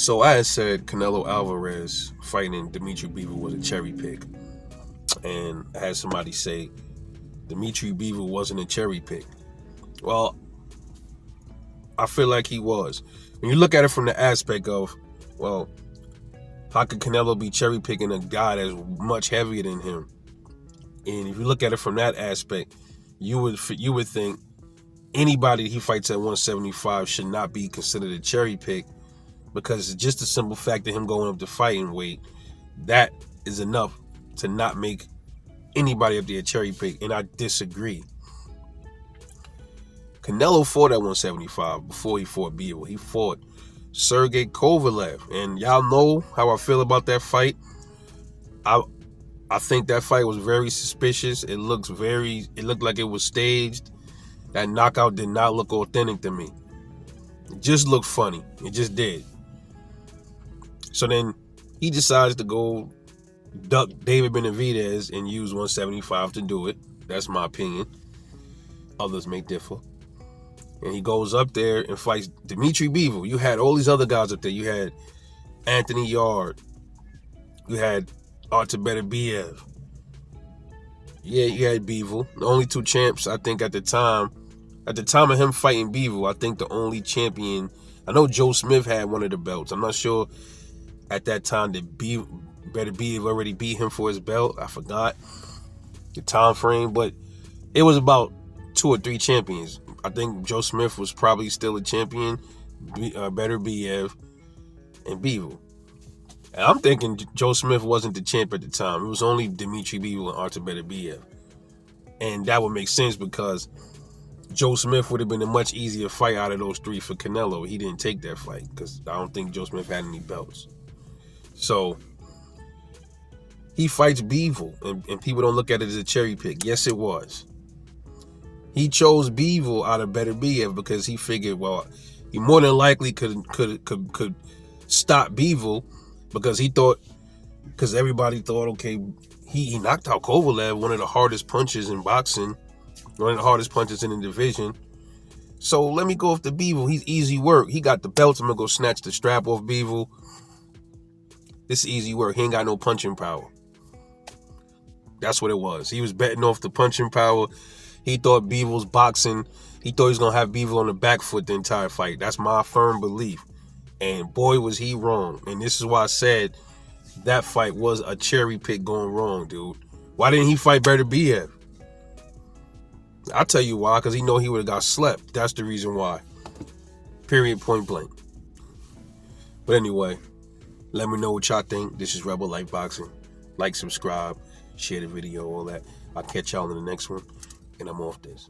So I had said Canelo Alvarez fighting Dmitry Bivol was a cherry pick. And I had somebody say Dmitry Bivol wasn't a cherry pick. Well, I feel like he was. When you look at it from the aspect of, well, how could Canelo be cherry picking a guy that's much heavier than him? And if you look at it from that aspect, you would think anybody he fights at 175 should not be considered a cherry pick, because it's just the simple fact of him going up to fighting weight, that is enough to not make anybody up there a cherry pick. And I disagree. Canelo fought at 175 before he fought Bivol. He fought Sergey Kovalev, and y'all know how I feel about that fight. I think that fight was very suspicious. It looked like it was staged. That knockout did not look authentic to me. It just looked funny. It just did. So then he decides to go duck David Benavidez and use 175 to do it. That's my opinion. Others may differ. And he goes up there and fights Dmitry Bivol. You had all these other guys up there. You had Anthony Yard. You had Artur Beterbiev. Yeah, you had Bivol. The only two champs, I think, at the time of him fighting Bivol, I think the only champion, I know Joe Smith had one of the belts. I'm not sure at that time that Beterbiev already beat him for his belt. I forgot the time frame, but it was about 2 or 3 champions. I think Joe Smith was probably still a champion, Beterbiev, and Bivol. And I'm thinking Joe Smith wasn't the champ at the time. It was only Dmitry Bivol and Artur Beterbiev. And that would make sense because Joe Smith would have been a much easier fight out of those 3 for Canelo. He didn't take that fight because I don't think Joe Smith had any belts. So he fights Bivol, and people don't look at it as a cherry pick. Yes, it was. He chose Bivol out of Beterbiev because he figured, well, he more than likely could stop Bivol because everybody thought, okay, he knocked out Kovalev, one of the hardest punches in boxing, one of the hardest punches in the division. So let me go after Bivol. He's easy work. He got the belt. I'm gonna go snatch the strap off Bivol. This is easy work. He ain't got no punching power. That's what it was. He was betting off the punching power. He thought Bivol's boxing. He thought he was going to have Bivol on the back foot the entire fight. That's my firm belief. And boy, was he wrong. And this is why I said that fight was a cherry pick going wrong, dude. Why didn't he fight Beterbiev? I'll tell you why. Because he know he would have got slept. That's the reason why. Period, point blank. But anyway, let me know what y'all think. This is Rebel Life Boxing. Like, subscribe, share the video, all that. I'll catch y'all in the next one. And I'm off this.